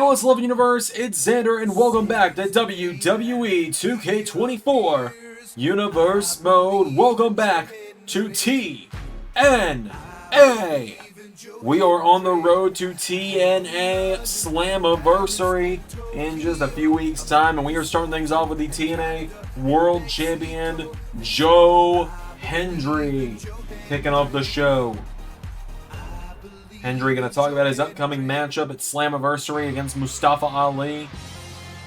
what's Love Universe? It's Xander, and welcome back to WWE 2K24 Universe Mode. Welcome back to TNA. We are on the road to TNA Slammiversary in just a few weeks' time, and we are starting things off with the TNA World Champion Joe Hendry kicking off the show. Hendry going to talk about his upcoming matchup at Slammiversary against Mustafa Ali.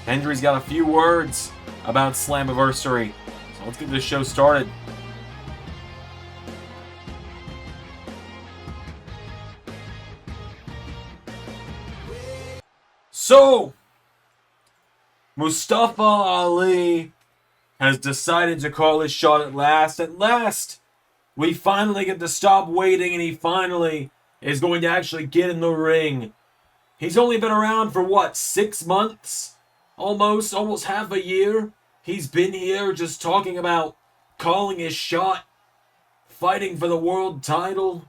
Hendry's got a few words about Slammiversary, so let's get this show started. So, Mustafa Ali has decided to call his shot at last. At last, we finally get to stop waiting, and he finally is going to actually get in the ring. He's only been around for what, 6 months? Almost half a year. He's been here just talking about calling his shot, fighting for the world title.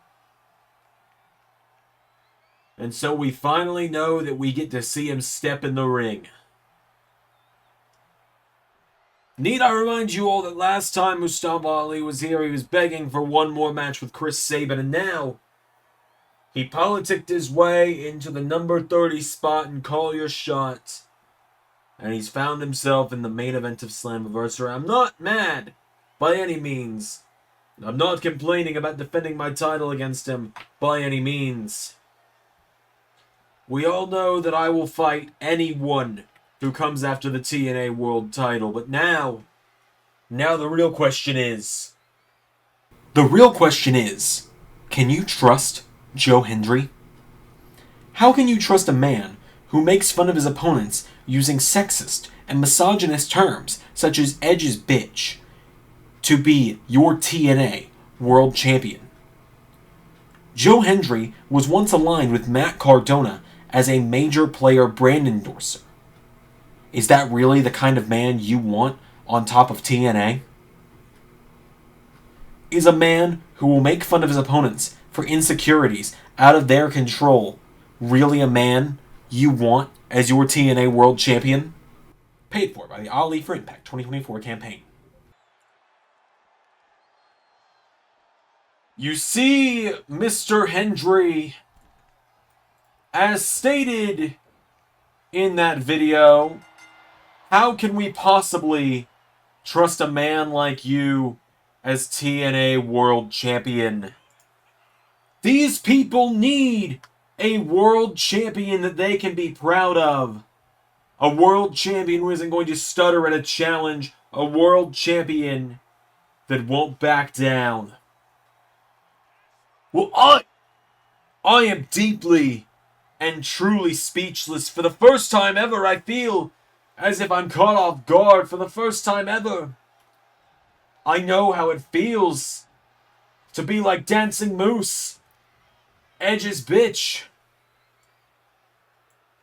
And so we finally know that we get to see him step in the ring. Need I remind you all that last time Mustafa Ali was here, he was begging for one more match with Chris Sabin, and now he politicked his way into the number 30 spot in Call Your Shot. And he's found himself in the main event of Slammiversary. I'm not mad by any means. I'm not complaining about defending my title against him by any means. We all know that I will fight anyone who comes after the TNA World title. But now the real question is... can you trust Joe Hendry? How can you trust a man who makes fun of his opponents using sexist and misogynist terms such as Edge's bitch to be your TNA World Champion? Joe Hendry was once aligned with Matt Cardona as a major player brand endorser. Is that really the kind of man you want on top of TNA? Is a man who will make fun of his opponents for insecurities out of their control really a man you want as your TNA World Champion? Paid for by the Ali for Impact 2024 campaign. You see, Mr. Hendry, as stated in that video, how can we possibly trust a man like you as TNA World Champion? These people need a world champion that they can be proud of. A world champion who isn't going to stutter at a challenge. A world champion that won't back down. Well, I am deeply and truly speechless. For the first time ever, I feel as if I'm caught off guard. For the first time ever, I know how it feels to be like Dancing Moose, Edge's bitch,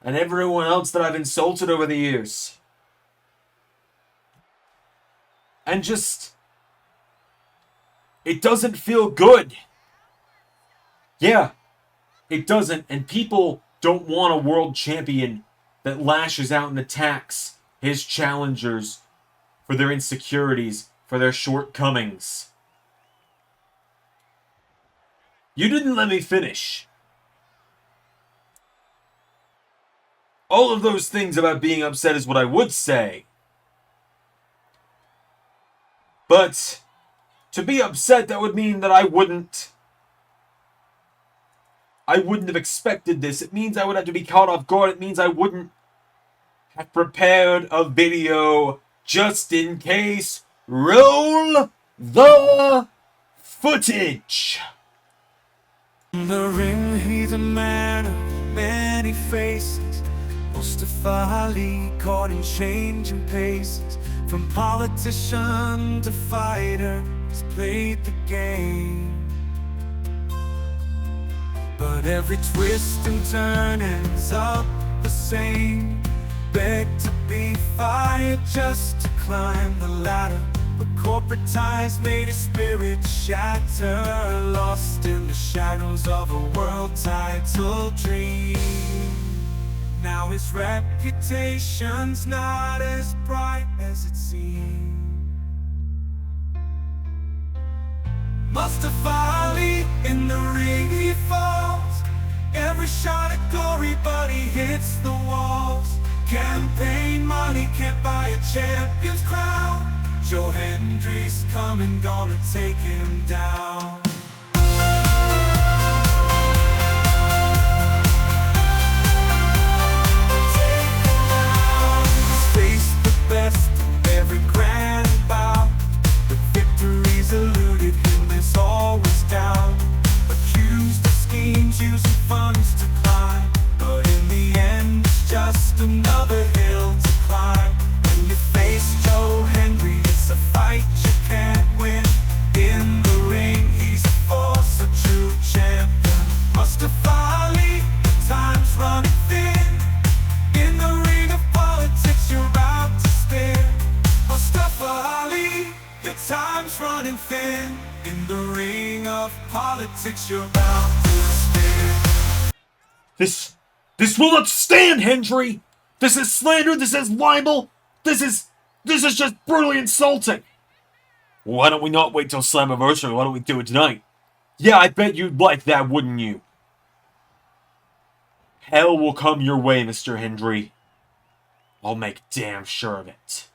and everyone else that I've insulted over the years. And just, it doesn't feel good. Yeah, it doesn't. And people don't want a world champion that lashes out and attacks his challengers for their insecurities, for their shortcomings. You didn't let me finish. All of those things about being upset is what I would say. But to be upset, that would mean that I wouldn't have expected this. It means I would have to be caught off guard. It means I wouldn't have prepared a video just in case. Roll the footage. The ring, he's a man of many faces. Mustafa Ali caught in changing paces. From politician to fighter, he's played the game. But every twist and turn ends up the same. Beg to be fired just to climb the ladder. But corporate ties made his spirit shatter. Lost in the shadows of a world title dream. Now his reputation's not as bright as it seemed. Mustafa Ali in the ring he falls. Every shot at glory but he hits the walls. Campaign money can't buy a champion's crown. Joe Hendry's coming, gonna take him down. Best of every grand bout, but victories eluded him, there's always doubt. Accused of schemes, using funds to climb, but in the end it's just another hill to climb. When you face Joe Hendry, it's a fight you can't win. In the ring he's a force, a true champion. Mustafa Ali, the time's running thin. In the ring of politics you're out to spin. Mustafa Ali, your time's running thin. In the ring of politics you're about to spin. This will not stand, Hendry! This is slander, this is libel, this is just brutally insulting! Why don't we not wait till Slammiversary? Why don't we do it tonight? Yeah, I bet you'd like that, wouldn't you? Hell will come your way, Mr. Hendry. I'll make damn sure of it.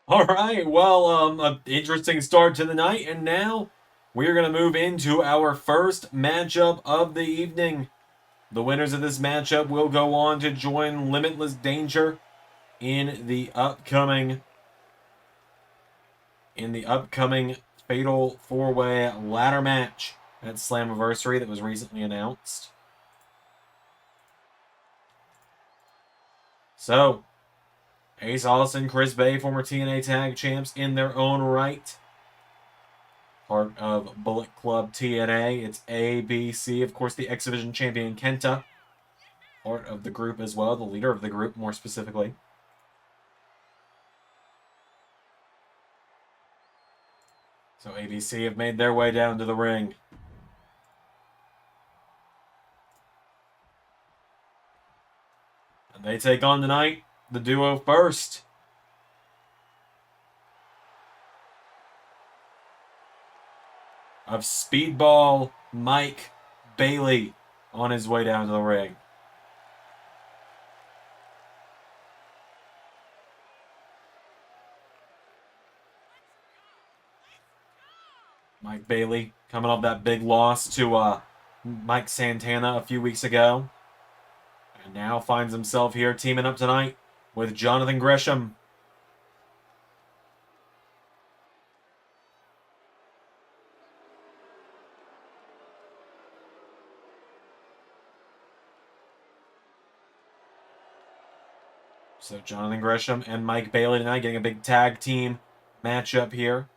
Alright, well, an interesting start to the night, and now we're going to move into our first matchup of the evening. The winners of this matchup will go on to join Limitless Danger in the upcoming Fatal 4-Way ladder match at Slammiversary that was recently announced. So, Ace Austin, Chris Bay, former TNA Tag Champs in their own right. Part of Bullet Club TNA. It's ABC, of course, the X Division Champion Kenta. Part of the group as well, the leader of the group more specifically. So ABC have made their way down to the ring. And they take on tonight the duo first. Of Speedball Mike Bailey on his way down to the ring. Mike Bailey coming off that big loss to Mike Santana a few weeks ago. And now finds himself here teaming up tonight with Jonathan Gresham. So Jonathan Gresham and Mike Bailey tonight getting a big tag team matchup here.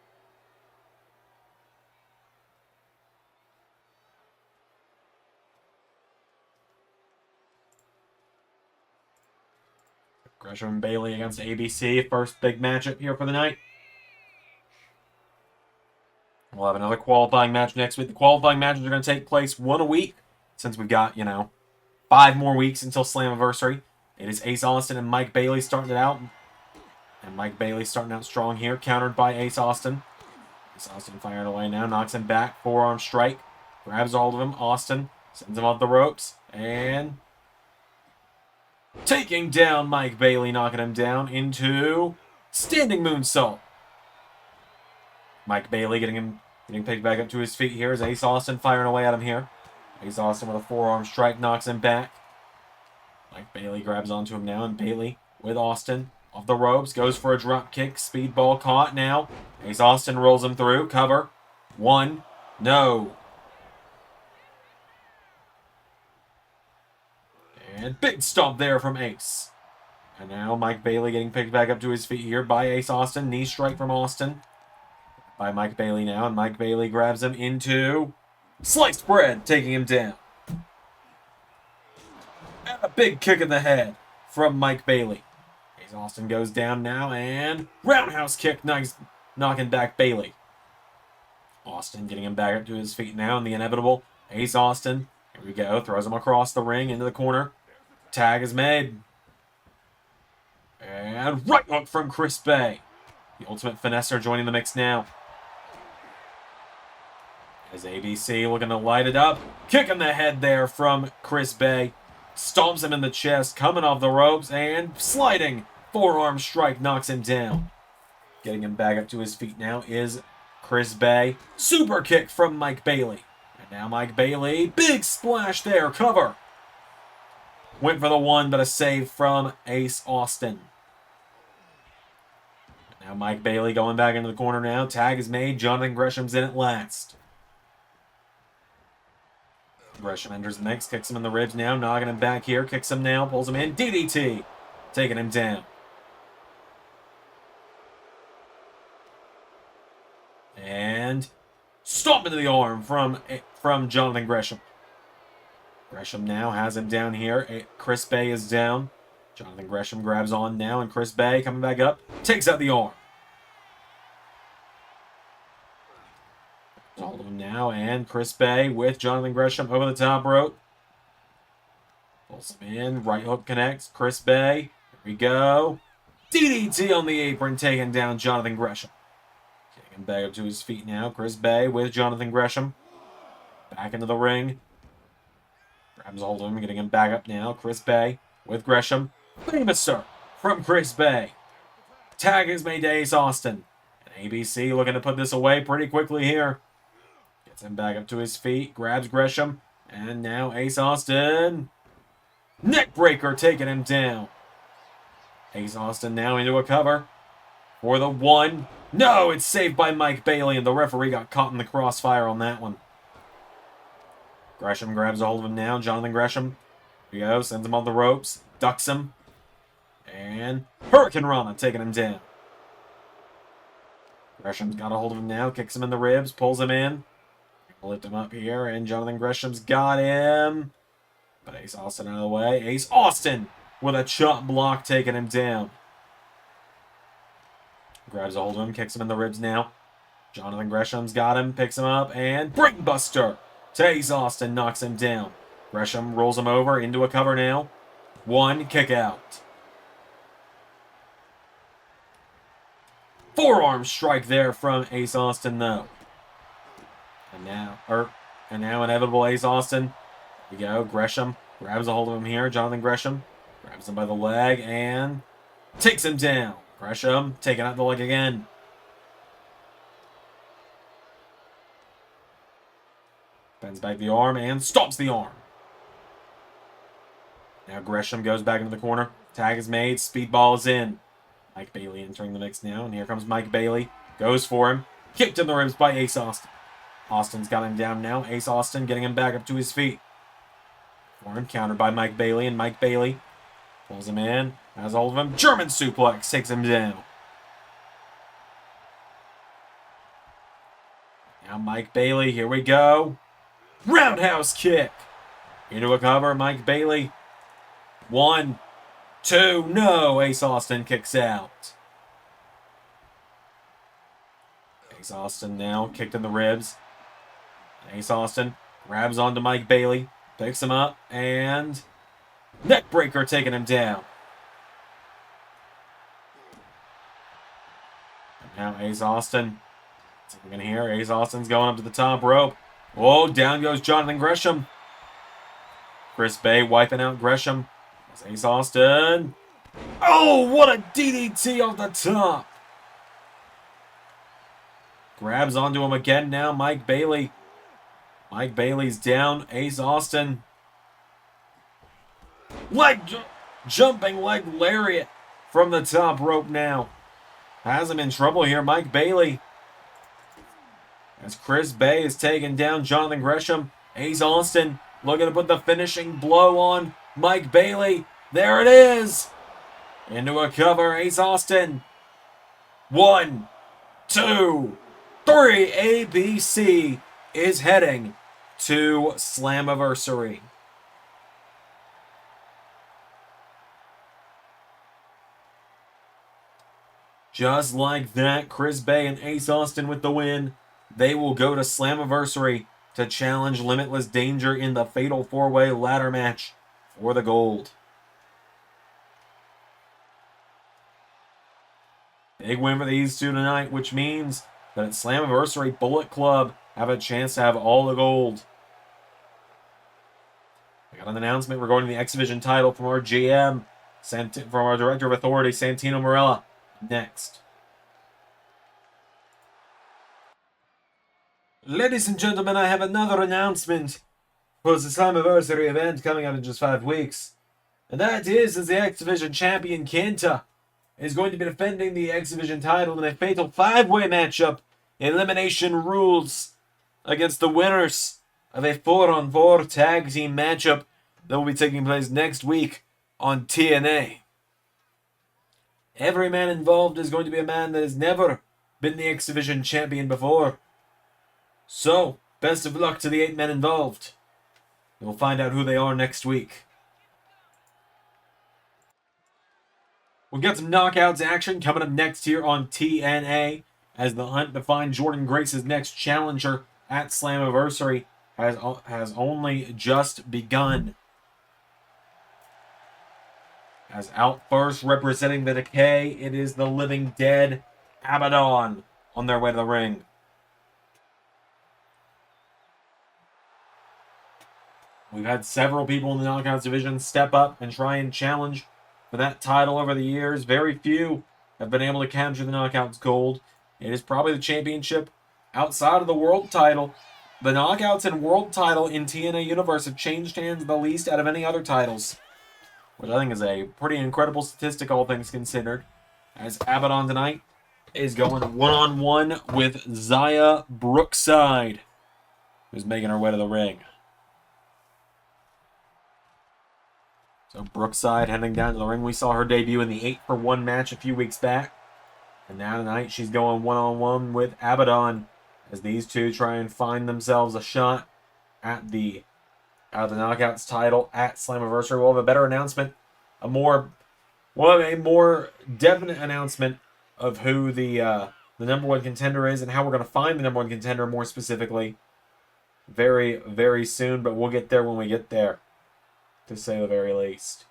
Gresham and Bailey against ABC. First big matchup here for the night. We'll have another qualifying match next week. The qualifying matches are going to take place one a week since we've got, 5 more weeks until Slammiversary. It is Ace Austin and Mike Bailey starting it out. And Mike Bailey starting out strong here, countered by Ace Austin. Ace Austin firing away now, knocks him back, forearm strike. Grabs all of him. Austin sends him off the ropes. And taking down Mike Bailey, knocking him down into standing moonsault. Mike Bailey getting picked back up to his feet here as Ace Austin firing away at him here. Ace Austin with a forearm strike knocks him back. Mike Bailey grabs onto him now, and Bailey with Austin off the ropes, goes for a drop kick, speedball caught now. Ace Austin rolls him through, cover. 1, no. And big stomp there from Ace. And now Mike Bailey getting picked back up to his feet here by Ace Austin. Knee strike from Austin. By Mike Bailey now. And Mike Bailey grabs him into sliced bread, taking him down. And a big kick in the head from Mike Bailey. Ace Austin goes down now. And roundhouse kick knocking back Bailey. Austin getting him back up to his feet now, and the inevitable Ace Austin. Here we go. Throws him across the ring into the corner. Tag is made. And right hook from Chris Bay. The Ultimate Finesser joining the mix now. As ABC looking to light it up. Kick in the head there from Chris Bay. Stomps him in the chest, coming off the ropes, and sliding. Forearm strike knocks him down. Getting him back up to his feet now is Chris Bay. Super kick from Mike Bailey. And now Mike Bailey, big splash there, cover. Went for the one, but a save from Ace Austin. Now Mike Bailey going back into the corner now. Tag is made. Jonathan Gresham's in at last. Gresham enters the mix. Kicks him in the ribs now. Knocking him back here. Kicks him now. Pulls him in. DDT. Taking him down. And stomp into the arm from Jonathan Gresham. Gresham now has him down here. Chris Bay is down. Jonathan Gresham grabs on now, and Chris Bay coming back up. Takes out the arm. Hold of him now, and Chris Bay with Jonathan Gresham over the top rope. Pulls him in. Right hook connects. Chris Bay. Here we go. DDT on the apron, taking down Jonathan Gresham. Getting him back up to his feet now. Chris Bay with Jonathan Gresham. Back into the ring. Grabs a hold of him, getting him back up now. Chris Bay with Gresham. Famouser from Chris Bay. Tag is made to Ace Austin. And ABC looking to put this away pretty quickly here. Gets him back up to his feet. Grabs Gresham. And now Ace Austin. Neckbreaker taking him down. Ace Austin now into a cover. For the one. No, it's saved by Mike Bailey, and the referee got caught in the crossfire on that one. Gresham grabs a hold of him now. Jonathan Gresham. Here we go. Sends him on the ropes. Ducks him. And Hurricane Rana taking him down. Gresham's got a hold of him now. Kicks him in the ribs. Pulls him in. Lift him up here. And Jonathan Gresham's got him. But Ace Austin out of the way. Ace Austin with a chop block taking him down. Grabs a hold of him. Kicks him in the ribs now. Jonathan Gresham's got him. Picks him up. And Brainbuster to Ace Austin. Knocks him down. Gresham rolls him over into a cover now. One kick out. Forearm strike there from Ace Austin, though. And now inevitable Ace Austin. Here we go. Gresham grabs a hold of him here. Jonathan Gresham grabs him by the leg and takes him down. Gresham taking out the leg again. Bends back the arm and stomps the arm. Now Gresham goes back into the corner. Tag is made. Speedball is in. Mike Bailey entering the mix now. And here comes Mike Bailey. Goes for him. Kicked in the ribs by Ace Austin. Austin's got him down now. Ace Austin getting him back up to his feet. For him. Countered by Mike Bailey. And Mike Bailey pulls him in. Has a hold of him. German suplex. Takes him down. Now Mike Bailey. Here we go. Roundhouse kick. Into a cover. Mike Bailey. 1, 2, no. Ace Austin kicks out. Ace Austin now kicked in the ribs. Ace Austin grabs onto Mike Bailey, picks him up, and neckbreaker taking him down. And now Ace Austin. So we're going to hear Ace Austin's going up to the top rope. Oh, down goes Jonathan Gresham. Chris Bay wiping out Gresham. Ace Austin. Oh, what a DDT off the top. Grabs onto him again now. Mike Bailey. Mike Bailey's down. Ace Austin. Jumping leg lariat from the top rope now. Has him in trouble here. Mike Bailey. As Chris Bay is taking down Jonathan Gresham. Ace Austin looking to put the finishing blow on Mike Bailey. There it is. Into a cover. Ace Austin. 1, 2, 3. ABC is heading to Slammiversary. Just like that, Chris Bay and Ace Austin with the win. they will go to Slammiversary to challenge Limitless Danger in the Fatal 4-Way ladder match for the gold. Big win for these two tonight, which means that at Slammiversary, Bullet Club have a chance to have all the gold. We got an announcement regarding the X Division title from our GM, from our Director of Authority, Santino Marella, next. Ladies and gentlemen, I have another announcement for the Slammiversary event coming up in just 5 weeks. And that is the X Division champion Kenta is going to be defending the X Division title in a fatal 5-way matchup, elimination rules, against the winners of a 4-on-4 tag team matchup that will be taking place next week on TNA. Every man involved is going to be a man that has never been the X Division champion before. So, best of luck to the 8 men involved. We'll find out who they are next week. We've got some knockouts action coming up next here on TNA as the hunt to find Jordan Grace's next challenger at Slammiversary has only just begun. As out first representing the Decay, it is the Living Dead, Abadon, on their way to the ring. We've had several people in the Knockouts division step up and try and challenge for that title over the years. Very few have been able to capture the Knockouts gold. It is probably the championship outside of the world title. The Knockouts and world title in TNA Universe have changed hands the least out of any other titles, which I think is a pretty incredible statistic, all things considered. As Abadon tonight is going one-on-one with Zia Brookside, who's making her way to the ring. So Brookside heading down to the ring. We saw her debut in the 8-for-1 match a few weeks back. And now tonight she's going one-on-one with Abadon as these two try and find themselves a shot at the Knockouts title at Slammiversary. We'll have a better announcement, a more definite announcement of who the number one contender is and how we're going to find the number one contender more specifically very, very soon. But we'll get there when we get there, to say the very least.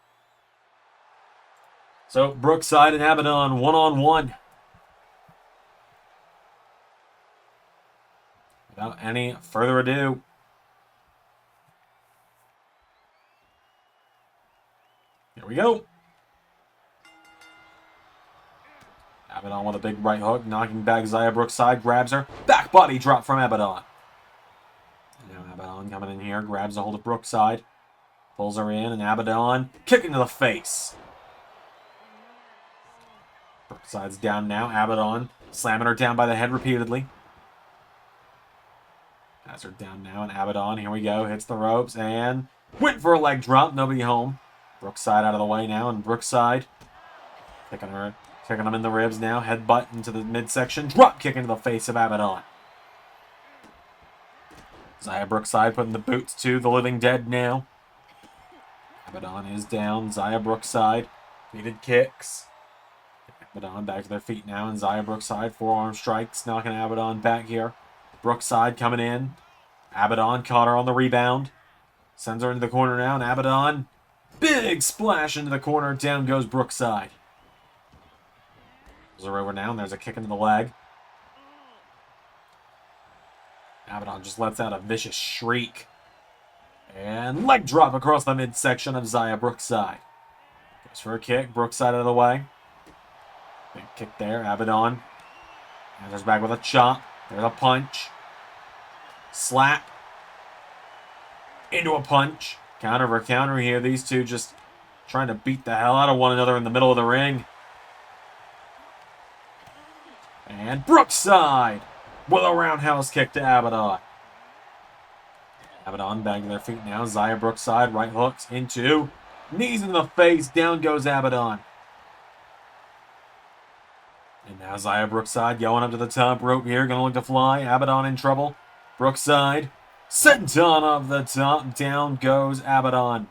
So Brookside and Abadon one-on-one. Without any further ado, here we go. Abadon with a big right hook, knocking back Zia Brookside, grabs her. Back body drop from Abadon. Now Abadon coming in here, grabs a hold of Brookside. Pulls her in, and Abadon kicking to the face. Brookside's down now. Abadon slamming her down by the head repeatedly. Has her down now, and Abadon, here we go, hits the ropes, and went for a leg drop. Nobody home. Brookside out of the way now, and Brookside kicking him in the ribs now. Headbutt into the midsection. Drop kick into the face of Abadon. Zia Brookside putting the boots to the Living Dead now. Abadon is down. Zia Brookside. Needed kicks. Abadon back to their feet now. And Zia Brookside. Forearm strikes. Knocking Abadon back here. Brookside coming in. Abadon caught her on the rebound. Sends her into the corner now. And Abadon. Big splash into the corner. Down goes Brookside. Pulls her over now. And there's a kick into the leg. Abadon just lets out a vicious shriek. And leg drop across the midsection of Zia Brookside. Goes for a kick. Brookside out of the way. Big kick there. Abadon enters back with a chop. There's a punch. Slap. Into a punch. Counter over counter here. These two just trying to beat the hell out of one another in the middle of the ring. And Brookside with a roundhouse kick to Abadon. Abadon back to their feet now. Zia Brookside right hooks into knees in the face. Down goes Abadon. And now Zia Brookside going up to the top rope here. Going to look to fly. Abadon in trouble. Brookside sent on off the top. Down goes Abadon.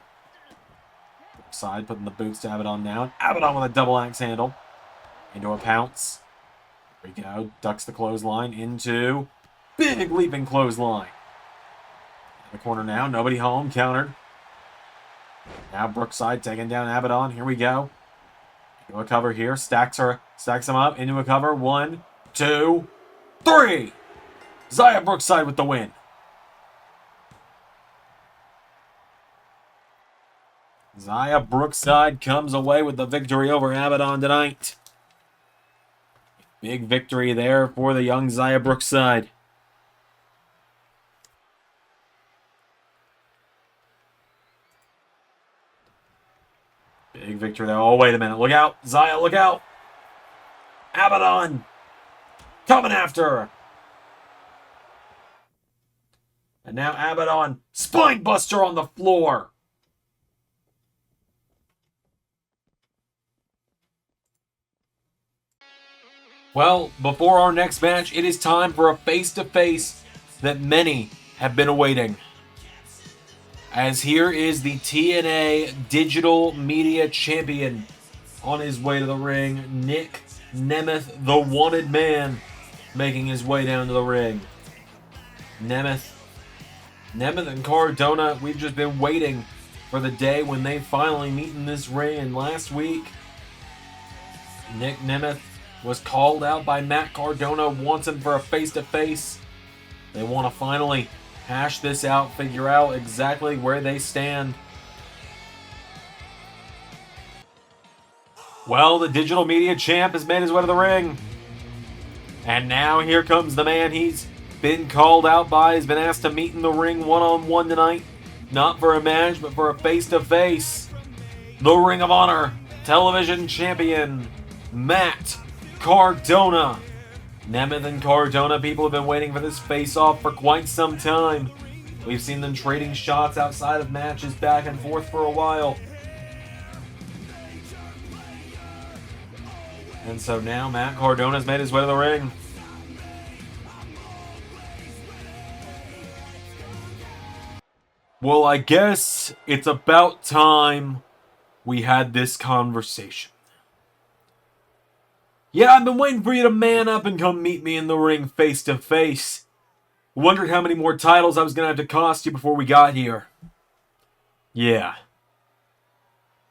Brookside putting the boots to Abadon now. Abadon with a double axe handle. Into a pounce. Here we go. Ducks the clothesline into Big leaping clothesline. In the corner now. Nobody home. Countered. Now Brookside taking down Abadon. Here we go. Into a cover here. Stacks him up. Into a cover. 1, 2, 3. Zia Brookside with the win. Zia Brookside comes away with the victory over Abadon tonight. Big victory there for the young Zia Brookside. Big victory there. Oh, wait a minute. Look out. Zia, look out. Abadon coming after her. And now Abadon, spine buster on the floor. Well, before our next match, it is time for a face-to-face that many have been awaiting. As here is the TNA Digital Media Champion on his way to the ring, Nick Nemith, the wanted man, making his way down to the ring. Nemith and Cardona, we've just been waiting for the day when they finally meet in this ring. And last week, Nick Nemith was called out by Matt Cardona, wants him for a face-to-face. They want to finally hash this out, figure out exactly where they stand. Well, the Digital Media Champ has made his way to the ring. And now here comes the man he's been called out by. He's been asked to meet in the ring one-on-one tonight. Not for a match, but for a face-to-face. The Ring of Honor Television Champion, Matt Cardona. Nemeth and Cardona, people have been waiting for this face-off for quite some time. We've seen them trading shots outside of matches back and forth for a while. And so now Matt Cardona's made his way to the ring. Well, I guess it's about time we had this conversation. Yeah, I've been waiting for you to man up and come meet me in the ring face to face. Wondered how many more titles I was going to have to cost you before we got here. Yeah,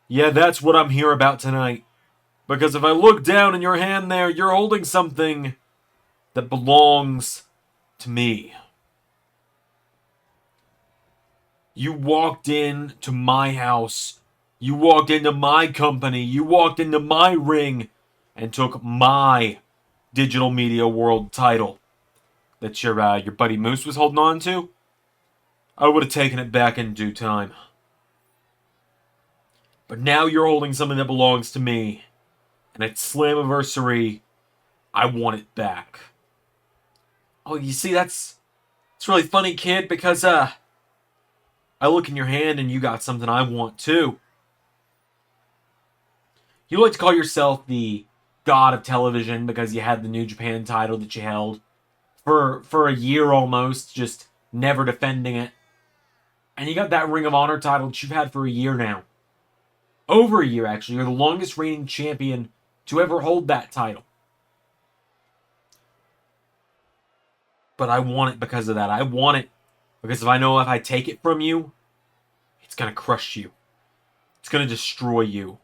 that's what I'm here about tonight. Because if I look down in your hand there, you're holding something that belongs to me. You walked into my house. You walked into my company. You walked into my ring and took my Digital Media World title that your buddy Moose was holding on to. I would have taken it back in due time. But now you're holding something that belongs to me. And at Slammiversary, I want it back. Oh, you see, it's really funny, kid, because I look in your hand and you got something I want too. You like to call yourself the god of television because you had the New Japan title that you held for a year almost, just never defending it. And you got that Ring of Honor title that you've had for a year now. Over a year, actually. You're the longest reigning champion to ever hold that title. But I want it because of that. I want it because if I take it from you, it's going to crush you. It's going to destroy you.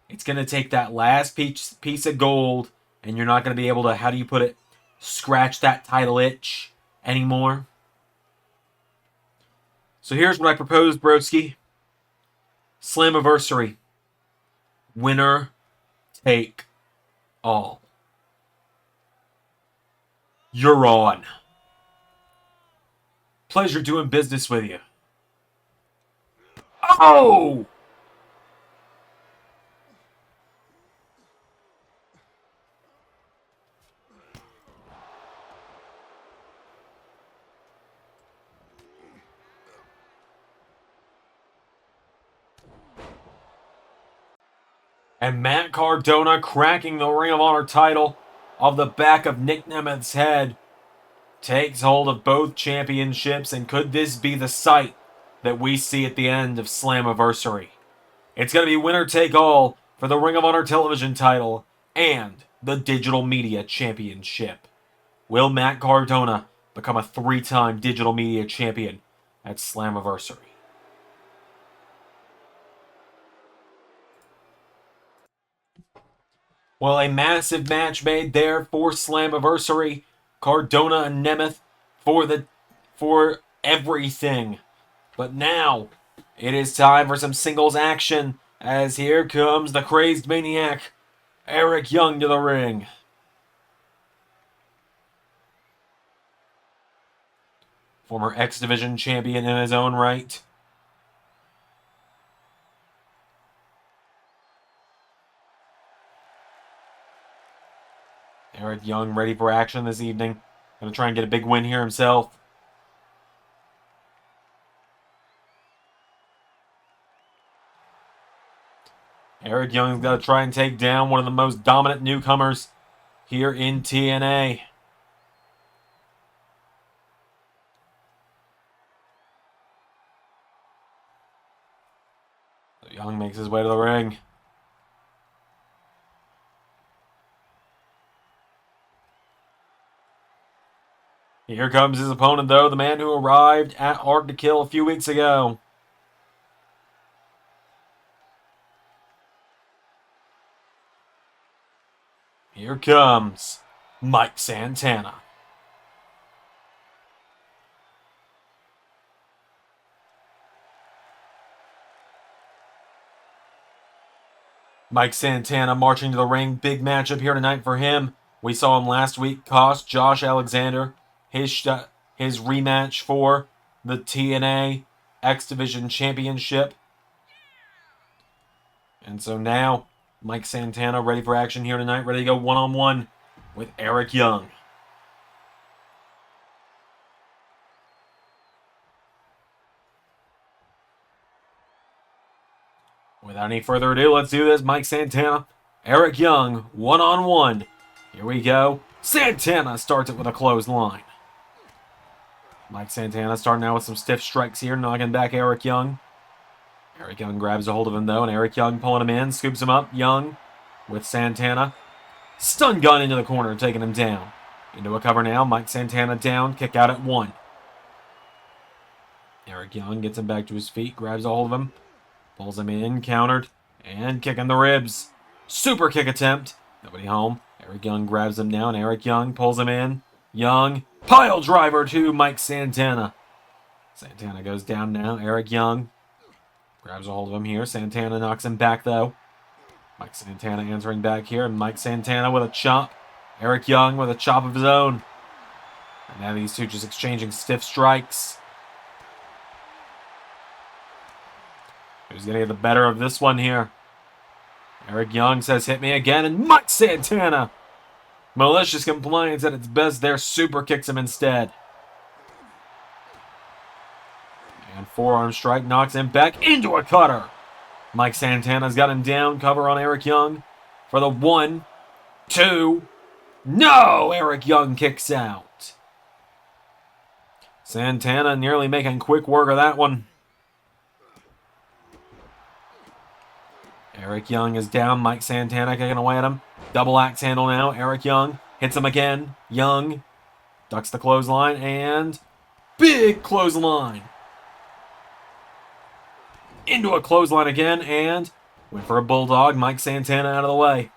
It's going to take that last piece of gold, and you're not going to be able to, how do you put it, scratch that title itch anymore. So here's what I propose, broski. Slammiversary. Winner take all. You're on. Pleasure doing business with you. Oh! And Matt Cardona cracking the Ring of Honor title off the back of Nick Nemeth's head. Takes hold of both championships, and could this be the sight that we see at the end of Slammiversary? It's going to be winner take all for the Ring of Honor television title and the Digital Media Championship. Will Matt Cardona become a 3-time digital media champion at Slammiversary. Well, a massive match made there for Slammiversary. Cardona and Nemith for everything. But now, it is time for some singles action, as here comes the crazed maniac, Eric Young, to the ring. Former X Division champion in his own right. Eric Young ready for action this evening. Gonna try and get a big win here himself. Eric Young's got to try and take down one of the most dominant newcomers here in TNA. So Young makes his way to the ring. Here comes his opponent, though, the man who arrived at Hard to Kill a few weeks ago. Here comes Mike Santana. Mike Santana marching to the ring. Big matchup here tonight for him. We saw him last week cost Josh Alexander his rematch for the TNA X Division Championship. And so now, Mike Santana ready for action here tonight, ready to go one-on-one with Eric Young. Without any further ado, let's do this. Mike Santana, Eric Young, one-on-one. Here we go. Santana starts it with a clothesline. Mike Santana starting out with some stiff strikes here, knocking back Eric Young. Eric Young grabs a hold of him, though, and Eric Young pulling him in, scoops him up. Young with Santana. Stun gun into the corner, taking him down. Into a cover now. Mike Santana down, kick out at 1. Eric Young gets him back to his feet, grabs a hold of him, pulls him in, countered, and kicking the ribs. Super kick attempt. Nobody home. Eric Young grabs him down. Eric Young pulls him in. Young, pile driver to Mike Santana. Santana goes down now. Eric Young grabs a hold of him here. Santana knocks him back, though. Mike Santana answering back here. And Mike Santana with a chop. Eric Young with a chop of his own. And now these two just exchanging stiff strikes. Who's going to get the better of this one here? Eric Young says, hit me again. And Mike Santana, malicious compliance at its best there, super kicks him instead. And forearm strike knocks him back into a cutter. Mike Santana's got him down. Cover on Eric Young for the 1, 2. No! Eric Young kicks out. Santana nearly making quick work of that one. Eric Young is down. Mike Santana kicking away at him. Double axe handle now. Eric Young hits him again. Young ducks the clothesline and big clothesline. Into a clothesline again and went for a bulldog. Mike Santana out of the way.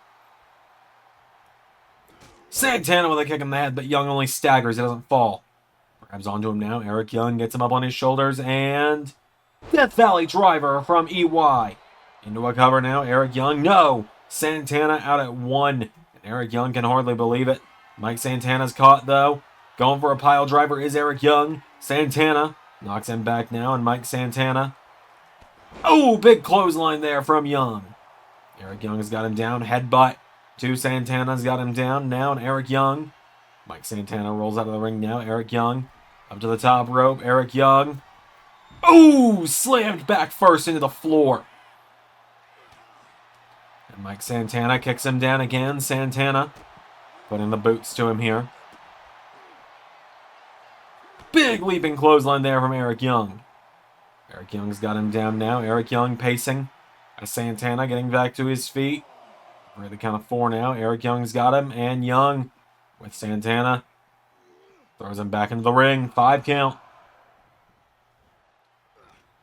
Santana with a kick in the head, but Young only staggers. He doesn't fall. Grabs onto him now. Eric Young gets him up on his shoulders and Death Valley driver from EY. Into a cover now. Eric Young. No! Santana out at 1. And Eric Young can hardly believe it. Mike Santana's caught, though. Going for a pile driver is Eric Young. Santana knocks him back now, and Mike Santana. Oh, big clothesline there from Young. Eric Young has got him down. Headbutt to Santana's got him down now, and Eric Young. Mike Santana rolls out of the ring now. Eric Young up to the top rope. Eric Young. Oh, slammed back first into the floor. And Mike Santana kicks him down again. Santana putting the boots to him here. Big leaping clothesline there from Eric Young. Eric Young's got him down now. Eric Young pacing. Santana getting back to his feet. We're at the count of 4 now. Eric Young's got him. And Young with Santana Throws him back into the ring. 5 count.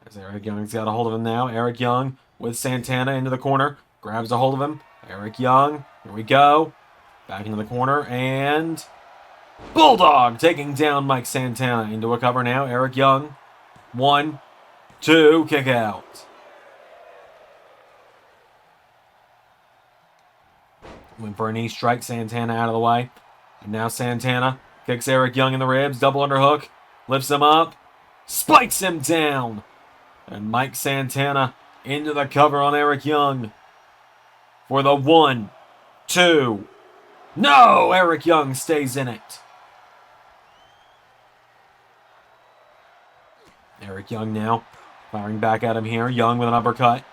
As Eric Young's got a hold of him now. Eric Young with Santana into the corner. Grabs a hold of him. Eric Young. Here we go. Back into the corner. And Bulldog taking down Mike Santana into a cover now. Eric Young. 1, 2, kick out. Went for a knee strike. Santana out of the way. And now Santana kicks Eric Young in the ribs. Double underhook. Lifts him up. Spikes him down. And Mike Santana into the cover on Eric Young. For the 1, 2. No! Eric Young stays in it. Eric Young now firing back at him here. Young with an uppercut.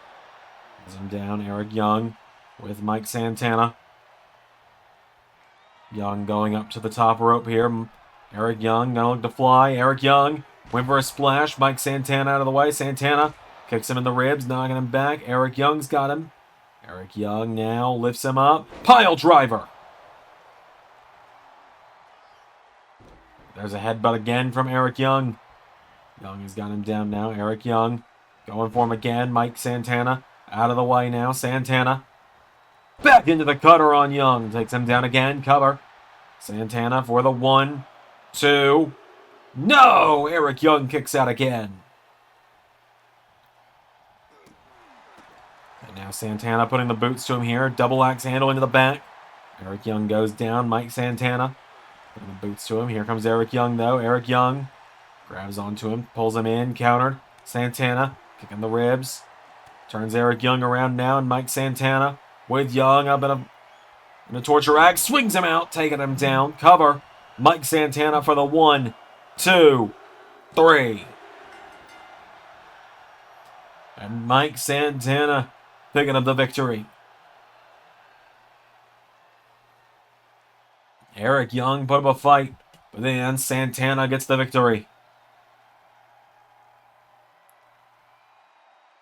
Has him down. Eric Young with Mike Santana. Young going up to the top rope here. Eric Young gonna look to fly. Eric Young went for a splash. Mike Santana out of the way. Santana kicks him in the ribs, knocking him back. Eric Young's got him. Eric Young now lifts him up. Pile driver. There's a headbutt again from Eric Young. Young has got him down now. Eric Young going for him again. Mike Santana out of the way now. Santana back into the cutter on Young. Takes him down again. Cover. Santana for the 1, 2. No! Eric Young kicks out again. And now Santana putting the boots to him here. Double axe handle into the back. Eric Young goes down. Mike Santana putting the boots to him. Here comes Eric Young, though. Eric Young grabs onto him. Pulls him in. Countered. Santana kicking the ribs. Turns Eric Young around now. And Mike Santana with Young up in a torture rack. Swings him out. Taking him down. Cover. Mike Santana for the 1, 2, 3. And Mike Santana picking up the victory. Eric Young put up a fight, but then Santana gets the victory.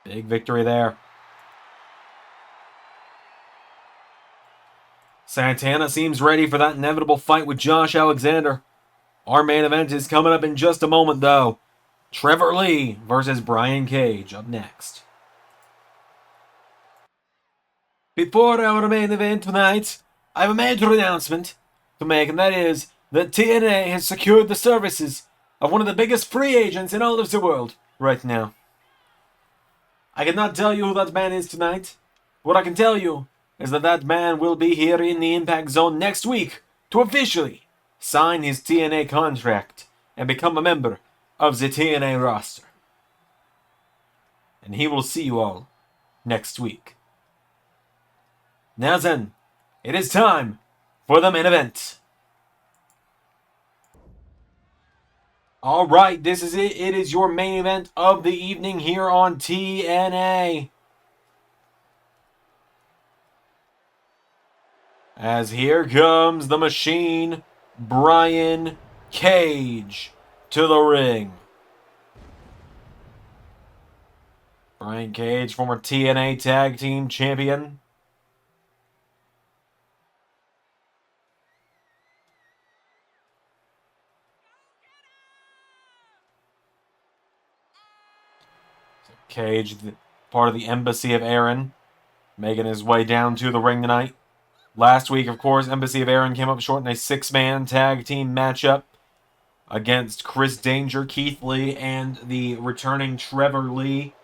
Big victory there. Santana seems ready for that inevitable fight with Josh Alexander. Our main event is coming up in just a moment, though. Trevor Lee versus Brian Cage up next. Before our main event tonight, I have a major announcement to make, and that is that TNA has secured the services of one of the biggest free agents in all of the world right now. I cannot tell you who that man is tonight. What I can tell you is that that man will be here in the Impact Zone next week to officially sign his TNA contract and become a member of the TNA roster. And he will see you all next week. Now then, it is time for the main event. Alright, this is it. It is your main event of the evening here on TNA. As here comes the Machine, Brian Cage, to the ring. Brian Cage, former TNA Tag Team Champion. Cage, part of the Embassy of Aaron, making his way down to the ring tonight. Last week, of course, Embassy of Aaron came up short in a 6-man tag team matchup against Chris Danger, Keith Lee, and the returning Trevor Lee.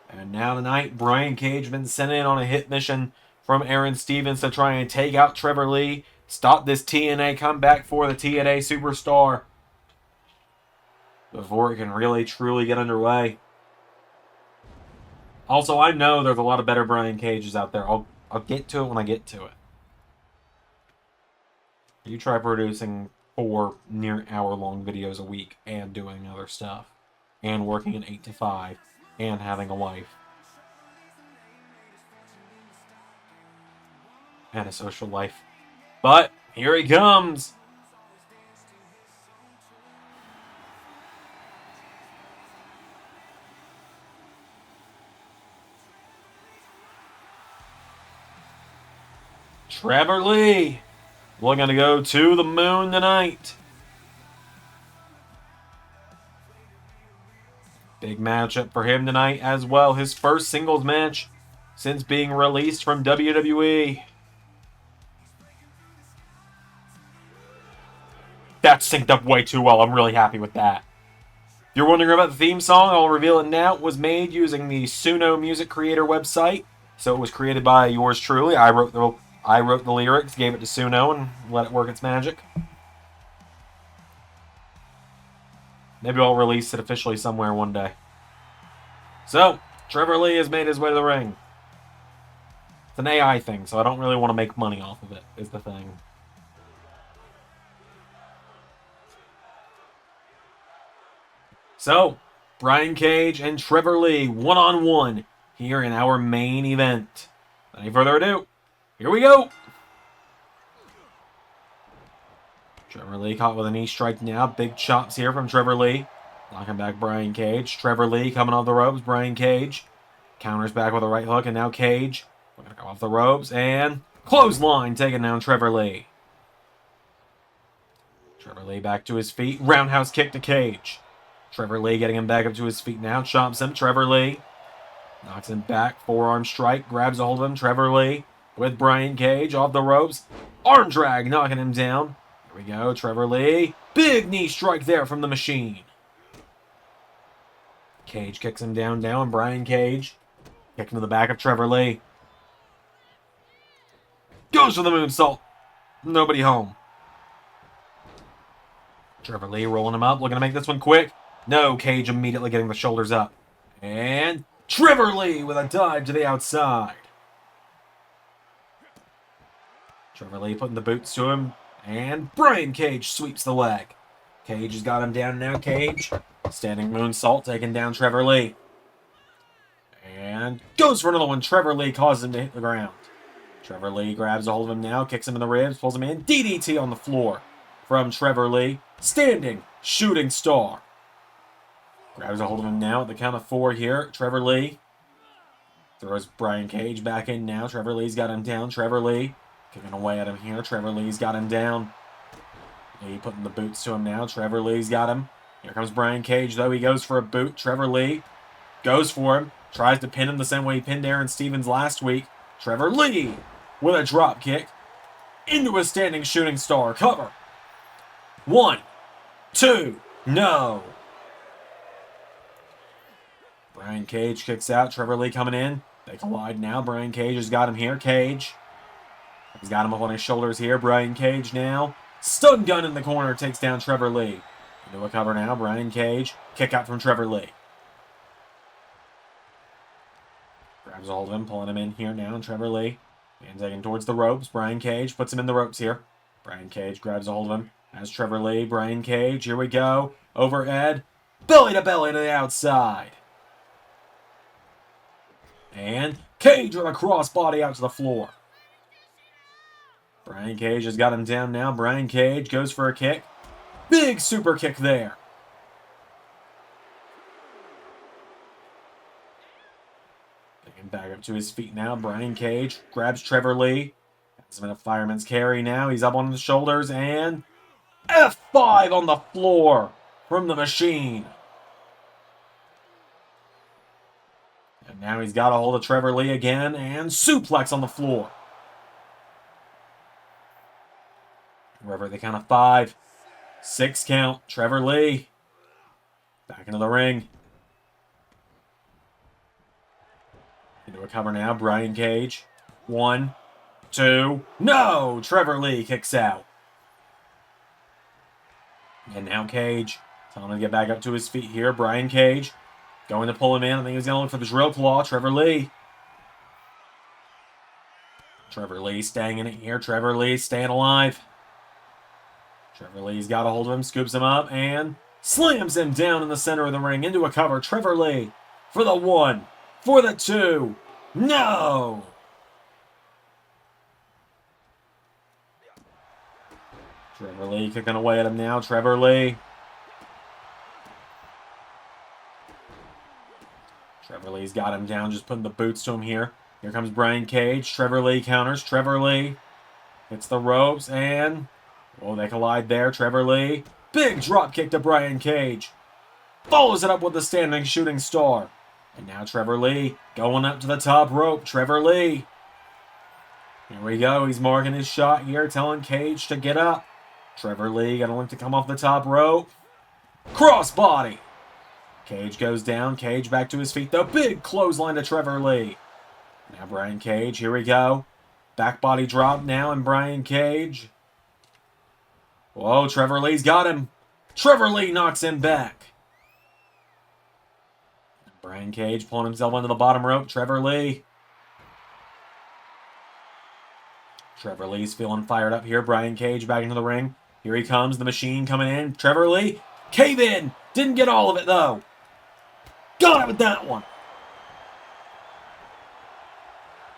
And now tonight, Brian Cage has been sent in on a hit mission from Aaron Stevens to try and take out Trevor Lee, stop this TNA comeback for the TNA superstar before it can really, truly get underway. Also, I know there's a lot of better Brian Cages out there. I'll get to it when I get to it. You try producing 4 near hour-long videos a week and doing other stuff. And working an 8 to 5. And having a wife. And a social life. But, here he comes! Trevor Lee, looking to go to the moon tonight. Big matchup for him tonight as well. His first singles match since being released from WWE. That synced up way too well. I'm really happy with that. If you're wondering about the theme song, I'll reveal it now. It was made using the Suno Music Creator website. So it was created by yours truly. I wrote the lyrics, gave it to Suno, and let it work its magic. Maybe I'll release it officially somewhere one day. So, Trevor Lee has made his way to the ring. It's an AI thing, so I don't really want to make money off of it, is the thing. So, Brian Cage and Trevor Lee, one-on-one, here in our main event. Without any further ado, here we go! Trevor Lee caught with a knee strike now. Big chops here from Trevor Lee. Knocking back Brian Cage. Trevor Lee coming off the ropes. Brian Cage counters back with a right hook, and now Cage. We're going to go off the ropes, and clothesline taking down Trevor Lee. Trevor Lee back to his feet. Roundhouse kick to Cage. Trevor Lee getting him back up to his feet now. Chomps him. Trevor Lee knocks him back. Forearm strike. Grabs a hold of him. Trevor Lee with Brian Cage off the ropes. Arm drag knocking him down. Here we go. Trevor Lee. Big knee strike there from the Machine. Cage kicks him down now, and Brian Cage kicking to the back of Trevor Lee. Goes for the moonsault. Nobody home. Trevor Lee rolling him up, looking to make this one quick. No, Cage immediately getting the shoulders up. And Trevor Lee with a dive to the outside. Trevor Lee putting the boots to him. And Brian Cage sweeps the leg. Cage has got him down now. Cage standing moonsault, taking down Trevor Lee. And goes for another one. Trevor Lee causes him to hit the ground. Trevor Lee grabs a hold of him now, kicks him in the ribs, pulls him in. DDT on the floor from Trevor Lee. Standing shooting star. Grabs a hold of him now at the count of 4 here. Trevor Lee throws Brian Cage back in now. Trevor Lee's got him down. Trevor Lee kicking away at him here. Trevor Lee's got him down. Lee putting the boots to him now. Trevor Lee's got him. Here comes Brian Cage, though. He goes for a boot. Trevor Lee goes for him. Tries to pin him the same way he pinned Aaron Stevens last week. Trevor Lee with a drop kick into a standing shooting star. Cover. 1, 2, no. Brian Cage kicks out. Trevor Lee coming in. They collide now. Brian Cage has got him here. Cage. He's got him up on his shoulders here. Brian Cage now. Stun gun in the corner takes down Trevor Lee. Into a cover now. Brian Cage. Kick out from Trevor Lee. Grabs a hold of him, pulling him in here now. And Trevor Lee. And taking towards the ropes. Brian Cage puts him in the ropes here. Brian Cage grabs a hold of him. As Trevor Lee. Brian Cage. Here we go. Overhead. Belly to belly to the outside. And Cage with a crossbody out to the floor. Brian Cage has got him down now. Brian Cage goes for a kick. Big super kick there. Taking back up to his feet now. Brian Cage grabs Trevor Lee. Has him in a fireman's carry now. He's up on his shoulders and F5 on the floor from the Machine. And now he's got a hold of Trevor Lee again and suplex on the floor. Wherever they count of 5. 6 count. Trevor Lee. Back into the ring. Into a cover now. Brian Cage. 1, 2. No! Trevor Lee kicks out. And now Cage. Telling him to get back up to his feet here. Brian Cage. Going to pull him in. I think he's going to look for the drill claw. Trevor Lee. Trevor Lee staying in it here. Trevor Lee staying alive. Trevor Lee's got a hold of him, scoops him up, and slams him down in the center of the ring into a cover. Trevor Lee for the 1, for the 2. No! Trevor Lee kicking away at him now. Trevor Lee. Trevor Lee's got him down, just putting the boots to him here. Here comes Brian Cage. Trevor Lee counters. Trevor Lee hits the ropes, and oh, they collide there. Trevor Lee. Big drop kick to Brian Cage. Follows it up with a standing shooting star. And now Trevor Lee going up to the top rope. Trevor Lee. Here we go. He's marking his shot here, telling Cage to get up. Trevor Lee gonna look to come off the top rope. Crossbody. Cage goes down. Cage back to his feet. The big clothesline to Trevor Lee. Now Brian Cage. Here we go. Back body drop now, and Brian Cage. Whoa, Trevor Lee's got him. Trevor Lee knocks him back. Brian Cage pulling himself onto the bottom rope. Trevor Lee. Trevor Lee's feeling fired up here. Brian Cage back into the ring. Here he comes. The Machine coming in. Trevor Lee. Cave in. Didn't get all of it, though. Got it with that one.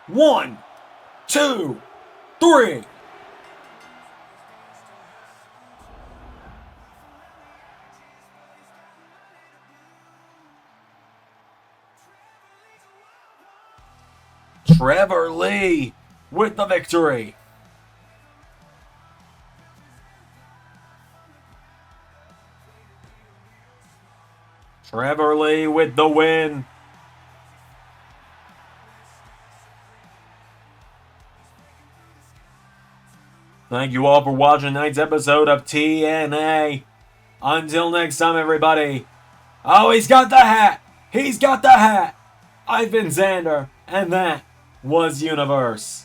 1, 2, 3. Trevor Lee with the victory. Trevor Lee with the win. Thank you all for watching tonight's episode of TNA. Until next time, everybody. Oh, he's got the hat. He's got the hat. I've been Xander, and that was Universe.